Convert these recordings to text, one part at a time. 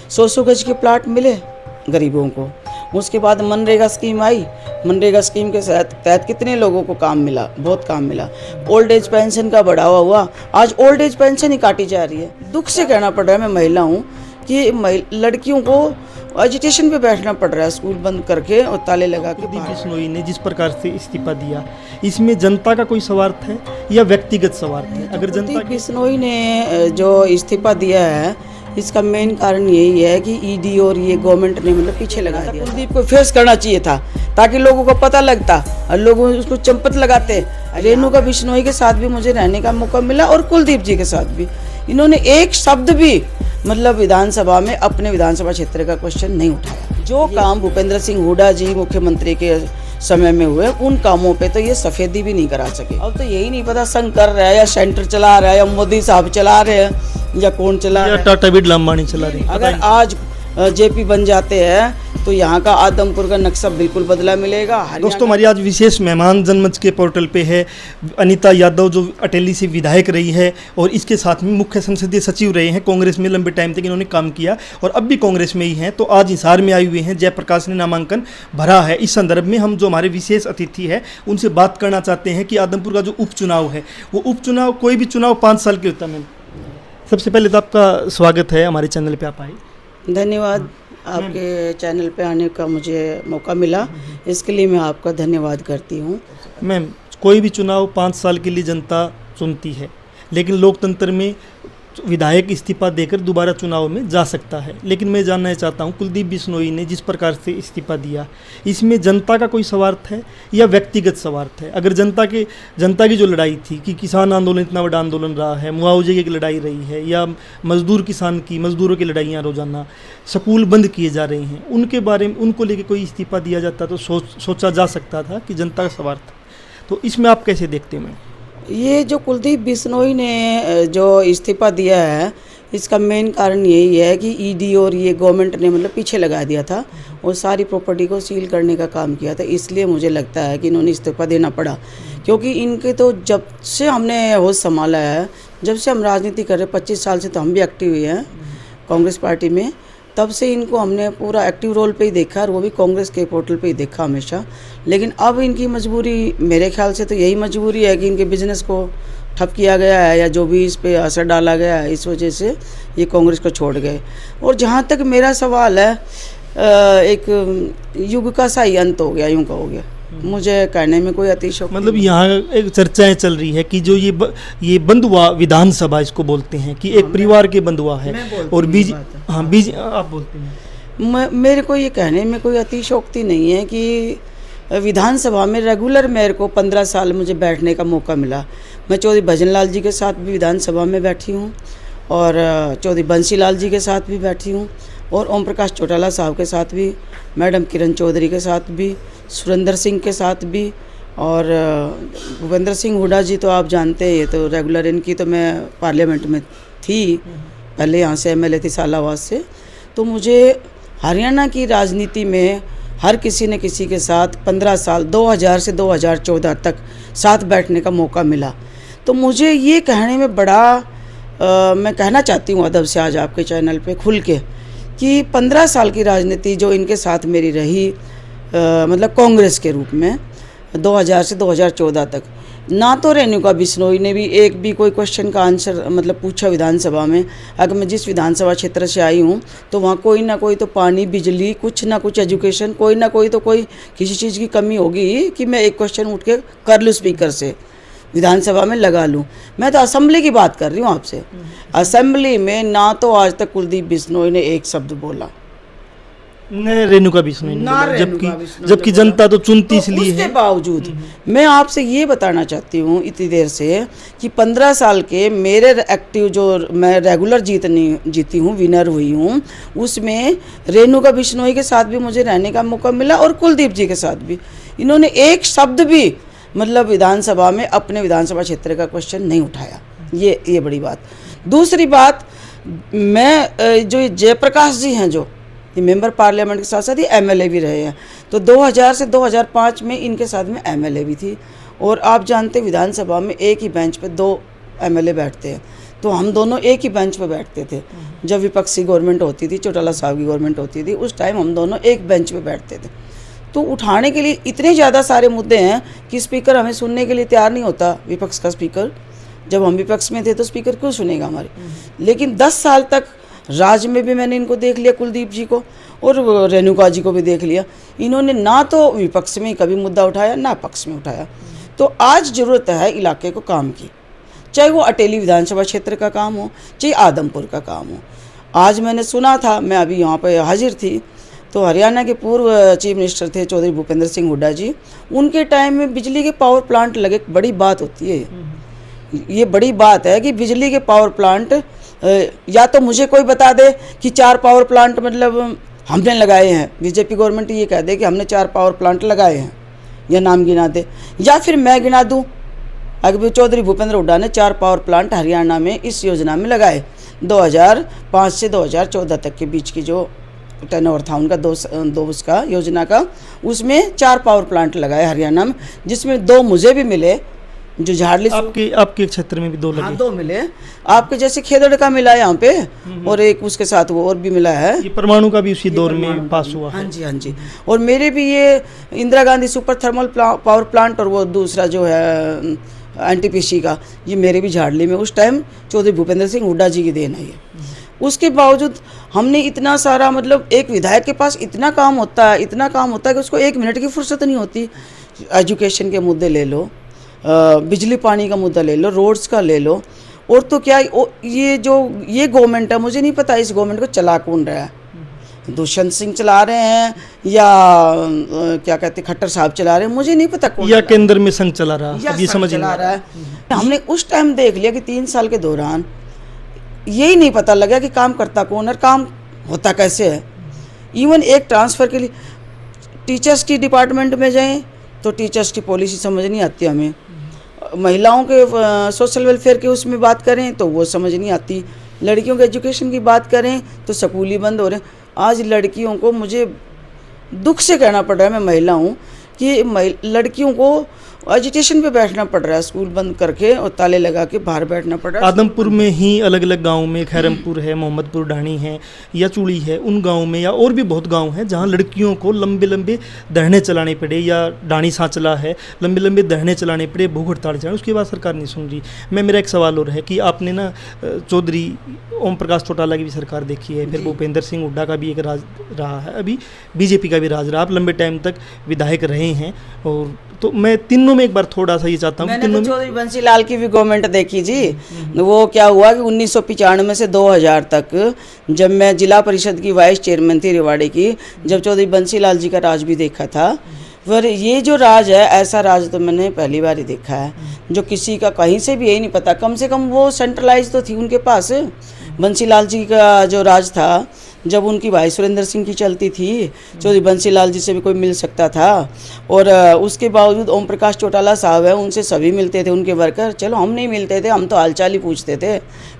100 गज के प्लाट मिले गरीबों को। उसके बाद मनरेगा स्कीम आई, मनरेगा स्कीम के तहत कितने लोगों को काम मिला, बहुत काम मिला। ओल्ड एज पेंशन का बढ़ावा हुआ, आज ओल्ड एज पेंशन ही काटी जा रही है। दुख से कहना पड़ रहा है, मैं महिला हूँ, कि लड़कियों को एजुकेशन पे बैठना पड़ रहा है, स्कूल बंद करके और ताले लगा के। कुलदीप बिश्नोई ने जिस प्रकार से इस्तीफा दिया, इसमें जनता का कोई स्वार्थ है या व्यक्तिगत स्वार्थ है? अगर जनता कुलदीप बिश्नोई ने जो इस्तीफा दिया है, इसका मेन कारण यही है कि ईडी और ये गवर्नमेंट ने मतलब पीछे लगा दिया। कुलदीप को फेस करना चाहिए था ताकि लोगों को पता लगता और लोग उसको चंपत लगाते। रेणुका बिश्नोई के साथ भी मुझे रहने का मौका मिला और कुलदीप जी के साथ भी। इन्होंने एक शब्द भी मतलब विधानसभा में अपने विधानसभा क्षेत्र का क्वेश्चन नहीं उठाया। जो काम भूपेंद्र सिंह हुड्डा जी मुख्यमंत्री के समय में हुए, उन कामों पे तो ये सफेदी भी नहीं करा सके। अब तो यही नहीं पता संघ कर रहा है या सेंटर चला रहा है या मोदी साहब चला रहे हैं या कौन चला रहा है, टाटा बिरला अंबानी चला रही है। अगर आज जेपी बन जाते हैं तो यहाँ का आदमपुर का नक्शा बिल्कुल बदला मिलेगा। दोस्तों, हमारी आज विशेष मेहमान जनमंच के पोर्टल पे है अनीता यादव, जो अटेली से विधायक रही है और इसके साथ में मुख्य संसदीय सचिव रहे हैं। कांग्रेस में लंबे टाइम तक इन्होंने काम किया और अब भी कांग्रेस में ही हैं। तो आज हिसार में आई हुई हैं, जयप्रकाश ने नामांकन भरा है। इस संदर्भ में हम जो हमारे विशेष अतिथि है उनसे बात करना चाहते हैं कि आदमपुर का जो उपचुनाव है, वो उपचुनाव, कोई भी चुनाव 5 साल के होता है। सबसे पहले तो आपका स्वागत है हमारे चैनल पे, आप आए। धन्यवाद, आपके चैनल पे आने का मुझे मौका मिला, इसके लिए मैं आपका धन्यवाद करती हूँ। मैम, कोई भी चुनाव 5 साल के लिए जनता चुनती है, लेकिन लोकतंत्र में विधायक इस्तीफा देकर दोबारा चुनाव में जा सकता है। लेकिन मैं जानना चाहता हूँ, कुलदीप बिश्नोई ने जिस प्रकार से इस्तीफा दिया, इसमें जनता का कोई स्वार्थ है या व्यक्तिगत स्वार्थ है? अगर जनता की जो लड़ाई थी कि किसान आंदोलन इतना बड़ा आंदोलन रहा है, मुआवजे की लड़ाई रही है, या मजदूरों की लड़ाइयाँ रोजाना, स्कूल बंद किए जा रहे हैं, उनके बारे में, उनको लेके कोई इस्तीफा दिया जाता तो सोचा जा सकता था कि जनता का स्वार्थ। तो इसमें आप कैसे देखते हैं? ये जो कुलदीप बिश्नोई ने जो इस्तीफा दिया है, इसका मेन कारण यही है कि ईडी और ये गवर्नमेंट ने मतलब पीछे लगा दिया था और सारी प्रॉपर्टी को सील करने का काम किया था। इसलिए मुझे लगता है कि इन्होंने इस्तीफा देना पड़ा, क्योंकि इनके तो जब से हमने होश संभाला है, जब से हम राजनीति कर रहे, 25 साल से तो हम भी एक्टिव हुए हैं कांग्रेस पार्टी में, तब से इनको हमने पूरा एक्टिव रोल पे ही देखा और वो भी कांग्रेस के पोर्टल पे ही देखा हमेशा। लेकिन अब इनकी मजबूरी, मेरे ख्याल से तो यही मजबूरी है कि इनके बिजनेस को ठप किया गया है या जो भी इस पे असर डाला गया है, इस वजह से ये कांग्रेस को छोड़ गए। और जहाँ तक मेरा सवाल है, एक युग का सा ही अंत हो गया, यूँ कहोगे, मुझे कहने में कोई अतिशयोक्ति। मतलब यहाँ एक चर्चाएं चल रही है कि जो ये बंधुआ विधानसभा इसको बोलते हैं कि एक परिवार के बंधुआ है, और बीज आप बोलते हैं। मेरे को ये कहने में कोई अतिशयोक्ति नहीं है कि विधानसभा में रेगुलर मेरे को 15 साल मुझे बैठने का मौका मिला। मैं चौधरी भजन लाल जी के साथ भी विधानसभा में बैठी हूँ और चौधरी बंसी लाल जी के साथ भी बैठी हूँ और ओम प्रकाश चौटाला साहब के साथ भी, मैडम किरण चौधरी के साथ भी, सुरेंद्र सिंह के साथ भी, और भूपेंद्र सिंह हुड्डा जी तो आप जानते हैं, ये तो रेगुलर, इनकी तो मैं पार्लियामेंट में थी पहले, यहाँ से एमएलए थी सालावाद से। तो मुझे हरियाणा की राजनीति में हर किसी ने किसी के साथ 15 साल 2000 से 2014 तक साथ बैठने का मौका मिला। तो मुझे ये कहने में बड़ा मैं कहना चाहती हूँ अदब से आज आपके चैनल पे खुल के कि 15 साल की राजनीति जो इनके साथ मेरी रही, मतलब कांग्रेस के रूप में 2000 से 2014 तक, ना तो रेणुका बिश्नोई ने भी एक भी कोई क्वेश्चन का आंसर मतलब पूछा विधानसभा में। अगर मैं जिस विधानसभा क्षेत्र से आई हूँ तो वहाँ कोई ना कोई तो पानी, बिजली, कुछ ना कुछ एजुकेशन, कोई ना कोई तो कोई किसी चीज़ की कमी होगी कि मैं एक क्वेश्चन उठ के कर लूँ, स्पीकर से विधानसभा में लगा लूँ। मैं तो असेंबली की बात कर रही हूँ आपसे। असेंबली में ना तो आज तक कुलदीप बिश्नोई ने एक शब्द बोला, रेणुका बिश्नोई ने, जबकि जनता तो चुनती इसलिए है। उसके बावजूद मैं आपसे ये बताना चाहती हूँ इतनी देर से कि 15 साल के मेरे एक्टिव जो मैं रेगुलर जीती हूँ, विनर हुई हूँ, उसमें रेणुका बिश्नोई के साथ भी मुझे रहने का मौका मिला और कुलदीप जी के साथ भी। इन्होंने एक शब्द भी मतलब विधानसभा में अपने विधानसभा क्षेत्र का क्वेश्चन नहीं उठाया। ये बड़ी बात। दूसरी बात, मैं जो जयप्रकाश जी हैं, जो ये मेंबर पार्लियामेंट के साथ साथ ये एमएलए भी रहे हैं, तो 2000 से 2005 में इनके साथ में एमएलए भी थी। और आप जानते विधानसभा में एक ही बेंच पे 2 एमएलए बैठते हैं, तो हम दोनों एक ही बेंच पे बैठते थे। जब विपक्षी गवर्नमेंट होती थी, चौटाला साहब की गवर्नमेंट होती थी, उस टाइम हम दोनों एक बेंच पे बैठते थे। तो उठाने के लिए इतने ज़्यादा सारे मुद्दे हैं कि स्पीकर हमें सुनने के लिए तैयार नहीं होता, विपक्ष का स्पीकर। जब हम विपक्ष में थे तो स्पीकर क्यों सुनेगा हमारे। लेकिन 10 साल तक राज में भी मैंने इनको देख लिया, कुलदीप जी को, और रेणुका जी को भी देख लिया। इन्होंने ना तो विपक्ष में कभी मुद्दा उठाया, ना पक्ष में उठाया। तो आज ज़रूरत है इलाके को काम की, चाहे वो अटेली विधानसभा क्षेत्र का काम हो, चाहे आदमपुर का काम हो। आज मैंने सुना था, मैं अभी यहाँ पर हाजिर थी, तो हरियाणा के पूर्व चीफ मिनिस्टर थे चौधरी भूपेंद्र सिंह हुड्डा जी, उनके टाइम में बिजली के पावर प्लांट लगे। बड़ी बात होती है ये, बड़ी बात है कि बिजली के पावर प्लांट, या तो मुझे कोई बता दे कि 4 पावर प्लांट मतलब हमने लगाए हैं, बीजेपी गवर्नमेंट ये कह दे कि हमने 4 पावर प्लांट लगाए हैं, या नाम गिना दे, या फिर मैं गिना दूं। अगर चौधरी भूपेंद्र हुड्डा ने 4 पावर प्लांट हरियाणा में इस योजना में लगाए, 2005 से 2014 तक के बीच की जो टर्नओवर था उनका, दो उसका योजना का, उसमें 4 पावर प्लांट लगाए हरियाणा में, जिसमें 2 मुझे भी मिले, जो झाड़ली आपके क्षेत्र में भी 2 लगे। हाँ, 2 मिले। आपके जैसे खेदड़ का मिला यहाँ पे, और एक उसके साथ वो और भी मिला है। ये परमाणु का भी उसी दौर में पास हुआ है। हाँ जी, हाँ जी। और मेरे भी ये Indira Gandhi super thermal power plant, और वो दूसरा जो है NTPC का, ये मेरे भी झाड़ली में उस टाइम चौधरी भूपेंद्र सिंह हुड्डा जी की देन है ये। उसके बावजूद हमने इतना सारा, मतलब एक विधायक के पास इतना काम होता है, इतना काम होता है कि उसको 1 मिनट की फुर्सत नहीं होती। एजुकेशन के मुद्दे ले लो, बिजली पानी का मुद्दा ले लो, रोड्स का ले लो, और तो क्या ये गवर्नमेंट है, मुझे नहीं पता इस गवर्नमेंट को चला कौन रहा है। दुष्यंत सिंह चला रहे हैं, या क्या कहते हैं खट्टर साहब चला रहे हैं, मुझे नहीं पता कौन, या केंद्र में संघ चला रहा है, ये समझ चला रहा है। हमने उस टाइम देख लिया कि 3 साल के दौरान यही नहीं पता लगा कि काम करता कौन और काम होता कैसे है। इवन एक ट्रांसफ़र के लिए टीचर्स की डिपार्टमेंट में जाएं तो टीचर्स की पॉलिसी समझ नहीं आती हमें, महिलाओं के सोशल वेलफेयर के उसमें बात करें तो वो समझ नहीं आती, लड़कियों के एजुकेशन की बात करें तो स्कूल ही बंद हो रहे हैं। आज लड़कियों को, मुझे दुख से कहना पड़ रहा है, मैं महिला हूँ, कि लड़कियों को एजुकेशन पे बैठना पड़ रहा है, स्कूल बंद करके और ताले लगा के बाहर बैठना पड़ रहा है। आदमपुर में ही अलग अलग गाँव में, खैरमपुर है, मोहम्मदपुर ढाणी है, या चूड़ी है, उन गाँव में, या और भी बहुत गाँव हैं जहाँ लड़कियों को लंबे लंबे धरने चलाने पड़े, या डाणी सांचला है, लंबे लंबे धरने चलाने पड़े, भूख हड़ताल चलाने, उसके बाद सरकार नहीं सुन रही। मेरा एक सवाल और है कि आपने ना चौधरी ओम प्रकाश चौटाला की भी सरकार देखी है, फिर भूपेंद्र सिंह हुड्डा का भी एक राज रहा है, अभी बीजेपी का भी राज रहा, आप लंबे टाइम तक विधायक रहे हैं। और तो मैं तीनों में एक बार थोड़ा सा ये चाहता हूँ, मैंने तो चौधरी बंसी लाल की भी गवर्नमेंट देखी जी। वो क्या हुआ कि 1995 से 2000 तक, जब मैं जिला परिषद की वाइस चेयरमैन थी रेवाड़ी की, जब चौधरी बंसी लाल जी का राज भी देखा था। पर ये जो राज है, ऐसा राज तो मैंने पहली बार ही देखा है, जो किसी का कहीं से भी यही नहीं पता। कम से कम वो सेंट्रलाइज तो थी उनके पास। बंसी लाल जी का जो राज था, जब उनकी भाई सुरेंद्र सिंह की चलती थी, चौधरी बंसी लाल जी से भी कोई मिल सकता था। और उसके बावजूद ओम प्रकाश चौटाला साहब हैं, उनसे सभी मिलते थे, उनके वर्कर। चलो हम नहीं मिलते थे, हम तो हालचाल ही पूछते थे,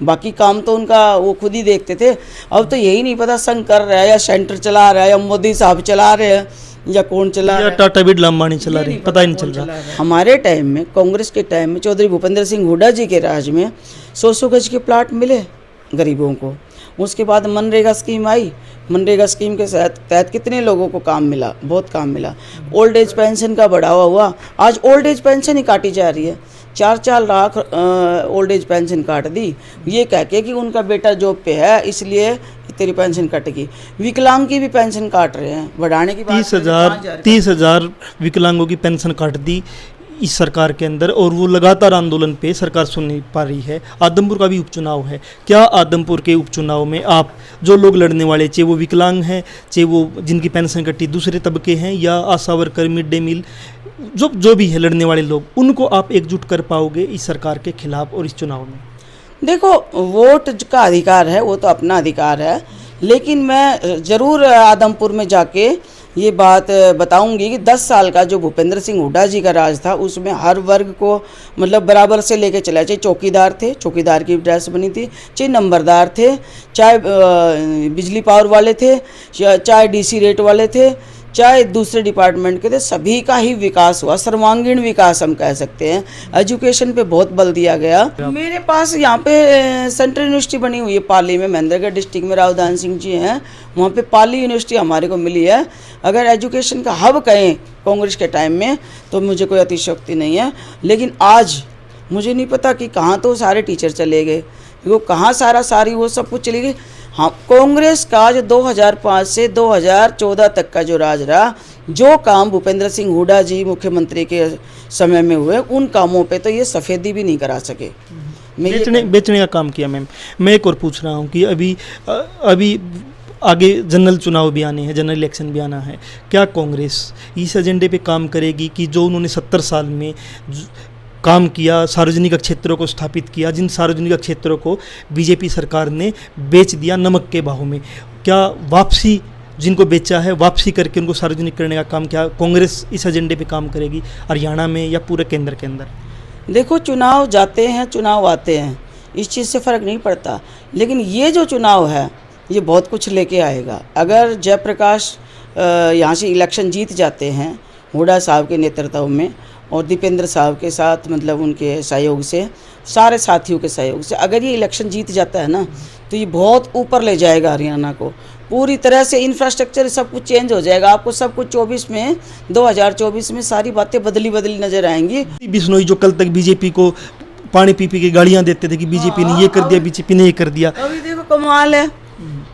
बाकी काम तो उनका वो खुद ही देखते थे। अब तो यही नहीं पता संघ कर रहा है, या सेंटर चला रहा है, या मोदी साहब चला रहे हैं, या कौन चला रहा है, टाटा बिरला अंबानी चला रहे, पता ही नहीं चल रहा। हमारे टाइम में, कांग्रेस के टाइम में, चौधरी भूपेंद्र सिंह हुड्डा जी के राज में 100 गज के प्लाट मिले गरीबों को। उसके बाद मनरेगा स्कीम आई, मनरेगा स्कीम के तहत कितने लोगों को काम मिला, बहुत काम मिला। ओल्ड एज पेंशन का बढ़ावा हुआ, आज ओल्ड एज पेंशन ही काटी जा रही है। 4-4 लाख ओल्ड एज पेंशन काट दी, ये कह के कि उनका बेटा जॉब पे है इसलिए तेरी पेंशन कटेगी। विकलांग की भी पेंशन काट रहे हैं, बढ़ाने की बात 30,000 विकलांगों की पेंशन काट दी इस सरकार के अंदर, और वो लगातार आंदोलन पे सरकार सुन नहीं पा रही है। आदमपुर का भी उपचुनाव है, क्या आदमपुर के उपचुनाव में आप जो लोग लड़ने वाले, चाहे वो विकलांग हैं, चाहे वो जिनकी पेंशन कटी दूसरे तबके हैं, या आशा वर्कर, मिड डे मील, जो भी है लड़ने वाले लोग, उनको आप एकजुट कर पाओगे इस सरकार के खिलाफ और इस चुनाव में? देखो, वोट का अधिकार है, वो तो अपना अधिकार है, लेकिन मैं ज़रूर आदमपुर में जाके ये बात बताऊंगी कि 10 साल का जो भूपेंद्र सिंह हुड्डा जी का राज था, उसमें हर वर्ग को मतलब बराबर से लेके चला। चाहे चौकीदार थे, चौकीदार की ड्रेस बनी थी, चाहे नंबरदार थे, चाहे बिजली पावर वाले थे, चाहे DC रेट वाले थे, चाहे दूसरे डिपार्टमेंट के थे, सभी का ही विकास हुआ, सर्वांगीण विकास हम कह सकते हैं। एजुकेशन पे बहुत बल दिया गया। मेरे पास यहाँ पे सेंट्रल यूनिवर्सिटी बनी हुई है पाली में, महेंद्रगढ़ डिस्ट्रिक्ट में रावदान सिंह जी हैं, वहाँ पे पाली यूनिवर्सिटी हमारे को मिली है। अगर एजुकेशन का हब कहें कांग्रेस के टाइम में तो मुझे कोई अतिशयोक्ति नहीं है, लेकिन आज मुझे नहीं पता कि कहाँ तो सारे टीचर चले गए, वो कहाँ सारी वो सब कुछ चली गई। हाँ, कांग्रेस का जो 2005 से 2014 तक का जो राज रहा, जो काम भूपेंद्र सिंह हुड्डा जी मुख्यमंत्री के समय में हुए, उन कामों पे तो ये सफ़ेदी भी नहीं करा सके। बेचने का काम किया। मैम, मैं एक और पूछ रहा हूँ कि अभी आगे जनरल चुनाव भी आने हैं, जनरल इलेक्शन भी आना है, क्या कांग्रेस इस एजेंडे पे काम करेगी कि जो उन्होंने 70 साल में काम किया, सार्वजनिक क्षेत्रों को स्थापित किया, जिन सार्वजनिक क्षेत्रों को बीजेपी सरकार ने बेच दिया नमक के भाव में, क्या वापसी जिनको बेचा है वापसी करके उनको सार्वजनिक करने का काम क्या कांग्रेस इस एजेंडे पे काम करेगी हरियाणा में या पूरे केंद्र के अंदर? देखो, चुनाव जाते हैं, चुनाव आते हैं, इस चीज़ से फ़र्क नहीं पड़ता, लेकिन ये जो चुनाव है ये बहुत कुछ लेके आएगा। अगर जयप्रकाश यहाँ से इलेक्शन जीत जाते हैं हुड्डा साहब के नेतृत्व में और दीपेंद्र साहब के साथ, मतलब उनके सहयोग से, सारे साथियों के सहयोग से, अगर ये इलेक्शन जीत जाता है ना तो ये बहुत ऊपर ले जाएगा हरियाणा को। पूरी तरह से इंफ्रास्ट्रक्चर सब कुछ चेंज हो जाएगा। आपको सब कुछ 2024 में सारी बातें बदली नजर आएंगी। बिश्नोई जो कल तक बीजेपी को पानी पी के गालियां देते थे कि बीजेपी ने ये कर दिया, बीजेपी ने ये कर दिया, अभी देखो कमाल है,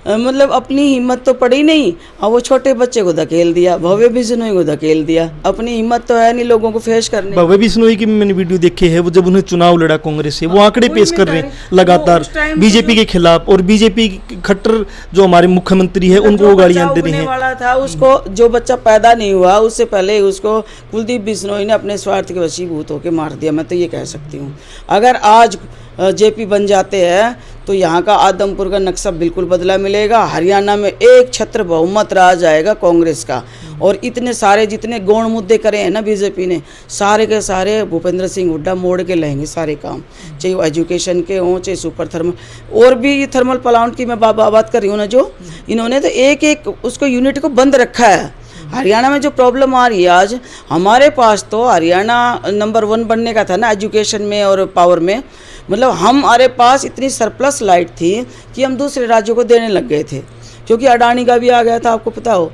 मतलब अपनी हिम्मत तो पड़ी नहीं, और वो छोटे बच्चे को धकेल दिया, भव्य बिश्नोई को धकेल दिया। अपनी हिम्मत तो है नहीं लोगों को फेस करने। भव्य बिश्नोई की मैंने वीडियो देखे है, वो जब उन्हें चुनाव लड़ा कांग्रेस से, वो आंकड़े पेश कर रहे हैं लगातार बीजेपी के खिलाफ, और बीजेपी खट्टर जो हमारे मुख्यमंत्री है उनको वो गालियां दे रही हैं। वाला था उसको, जो बच्चा पैदा नहीं हुआ उससे पहले उसको कुलदीप बिश्नोई ने अपने स्वार्थ के वशीभूत होकर मार दिया। मैं तो ये कह सकती हूँ, अगर आज जेपी बन जाते हैं तो यहाँ का आदमपुर का नक्शा बिल्कुल बदला मिलेगा। हरियाणा में एक छत्र बहुमत राज आएगा कांग्रेस का, और इतने सारे जितने गौण मुद्दे करे हैं ना बीजेपी ने, सारे के सारे भूपेंद्र सिंह हुड्डा मोड़ के लाएंगे सारे काम, चाहे वो एजुकेशन के हों, चाहे सुपर थर्मल, और भी थर्मल प्लांट की मैं बात कर रही हूँ ना, जो इन्होंने तो एक उसको यूनिट को बंद रखा है। हरियाणा में जो प्रॉब्लम आ रही है आज, हमारे पास तो हरियाणा नंबर 1 बनने का था ना एजुकेशन में और पावर में, मतलब हमारे पास इतनी सरप्लस लाइट थी कि हम दूसरे राज्यों को देने लग गए थे, क्योंकि अडानी का भी आ गया था, आपको पता हो,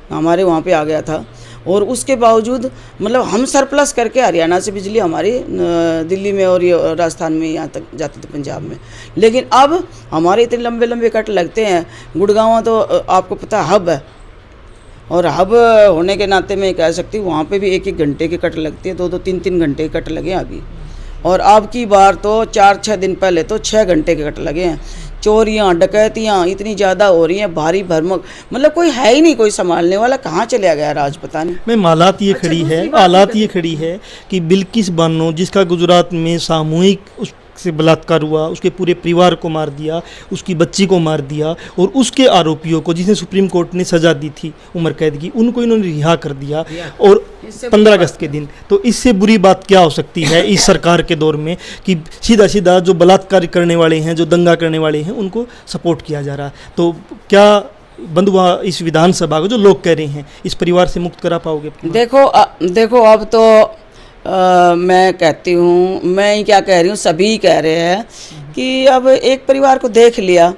हमारे वहाँ पे आ गया था, और उसके बावजूद मतलब हम सरप्लस करके हरियाणा से बिजली हमारी दिल्ली में और ये राजस्थान में यहाँ तक जाती थी, पंजाब में। लेकिन अब हमारे इतने लंबे लंबे कट लगते हैं। गुड़गांव तो आपको पता है हब है, और हब होने के नाते मैं कह सकती हूँ वहाँ पे भी 1-1 घंटे के कट लगती है, 2-2, 3-3 घंटे के कट लगे हैं अभी। और अब की बार तो 4-6 दिन पहले तो 6 घंटे के कट लगे हैं। चोरियाँ डकैतियाँ इतनी ज़्यादा हो रही हैं, भारी भरमक, मतलब कोई है ही नहीं कोई संभालने वाला, कहाँ चले गया राज पता नहीं। मैम, हालात ये खड़ी है कि बिल्किस बानो, जिसका गुजरात में सामूहिक से बलात्कार हुआ, उसके पूरे परिवार को मार दिया, उसकी बच्ची को मार दिया, और उसके आरोपियों को जिसे सुप्रीम कोर्ट ने सजा दी थी उम्र कैद की, उनको इन्होंने रिहा कर दिया, और 15 अगस्त के दिन। तो इससे बुरी बात क्या हो सकती है इस सरकार के दौर में कि सीधा जो बलात्कार करने वाले हैं, जो दंगा करने वाले हैं, उनको सपोर्ट किया जा रहा है। तो क्या बंद हुआ इस विधानसभा को, जो लोग कह रहे हैं, इस परिवार से मुक्त करा पाओगे? देखो अब तो मैं कहती हूँ, मैं ही क्या कह रही हूँ, सभी कह रहे हैं कि अब एक परिवार को देख लिया,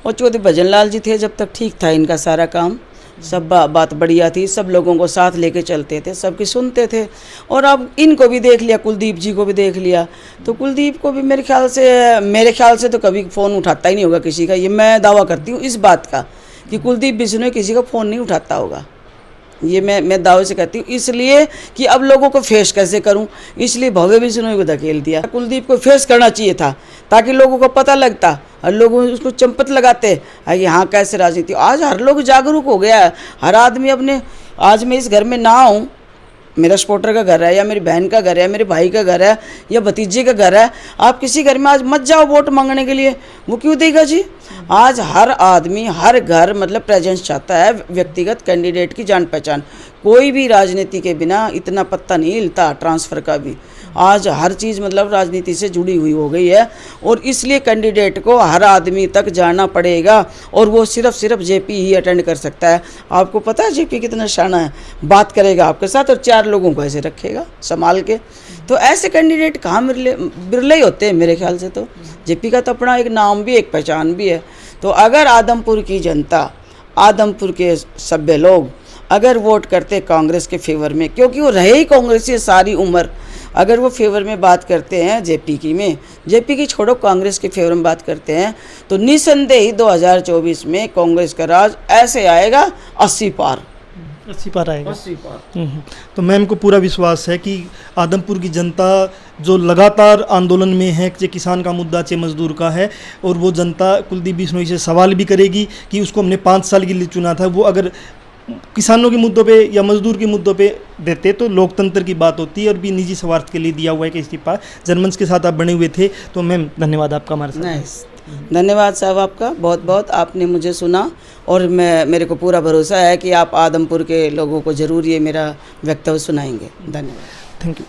और चौधरी भजन लाल जी थे जब तक ठीक था इनका सारा काम, सब बात बढ़िया थी, सब लोगों को साथ लेके चलते थे, सबकी सुनते थे। और अब इनको भी देख लिया, कुलदीप जी को भी देख लिया, तो कुलदीप को भी मेरे ख्याल से तो कभी फ़ोन उठाता ही नहीं होगा किसी का। ये मैं दावा करती हूँ इस बात का कि कुलदीप बिश्नोई किसी का फ़ोन नहीं उठाता होगा, ये मैं दावे से कहती हूँ। इसलिए कि अब लोगों को फेस कैसे करूँ, इसलिए भव्य बिश्नोई को धकेल दिया। कुलदीप को फेस करना चाहिए था ताकि लोगों को पता लगता, और लोग उसको चंपत लगाते कि हाँ कैसे राजनीति। आज हर लोग जागरूक हो गया है, हर आदमी अपने, आज मैं इस घर में ना आऊँ, मेरा सपोर्टर का घर है या मेरी बहन का घर है, मेरे भाई का घर है या भतीजे का घर है, आप किसी घर में आज मत जाओ वोट मांगने के लिए, वो क्यों देगा जी। आज हर आदमी, हर घर मतलब प्रेजेंस चाहता है, व्यक्तिगत कैंडिडेट की जान पहचान। कोई भी राजनीति के बिना इतना पत्ता नहीं हिलता, ट्रांसफ़र का भी। आज हर चीज़ मतलब राजनीति से जुड़ी हुई हो गई है, और इसलिए कैंडिडेट को हर आदमी तक जाना पड़ेगा, और वो सिर्फ जेपी ही अटेंड कर सकता है। आपको पता है जेपी कितना शाना है, बात करेगा आपके साथ और 4 लोगों को ऐसे रखेगा संभाल के। तो ऐसे कैंडिडेट कहाँ बिरले ही होते हैं मेरे ख्याल से। तो जेपी का तो अपना एक नाम भी, एक पहचान भी है। तो अगर आदमपुर की जनता, आदमपुर के सभ्य लोग अगर वोट करते कांग्रेस के फेवर में, क्योंकि वो रहे ही कांग्रेसी सारी उम्र, अगर वो फेवर में बात करते हैं जेपी की छोड़ो कांग्रेस के फेवर में बात करते हैं, तो निसंदेह ही 2024 में कांग्रेस का राज ऐसे आएगा 80 पार आएगा। तो मैम को पूरा विश्वास है कि आदमपुर की जनता जो लगातार आंदोलन में है, चाहे किसान का मुद्दा चाहे मजदूर का है, और वो जनता कुलदीप बिश्नोई से सवाल भी करेगी कि उसको हमने 5 साल के लिए चुना था, वो अगर किसानों के मुद्दों पे या मजदूर के मुद्दों पे देते तो लोकतंत्र की बात होती है, और भी निजी स्वार्थ के लिए दिया हुआ है कि इस्तीफा। जनमंच के साथ आप बने हुए थे, तो मैम धन्यवाद आपका हमारे साथ। धन्यवाद साहब आपका बहुत बहुत, आपने मुझे सुना, और मेरे को पूरा भरोसा है कि आप आदमपुर के लोगों को ज़रूर ये मेरा वक्तव्य सुनाएंगे। धन्यवाद। Thank you.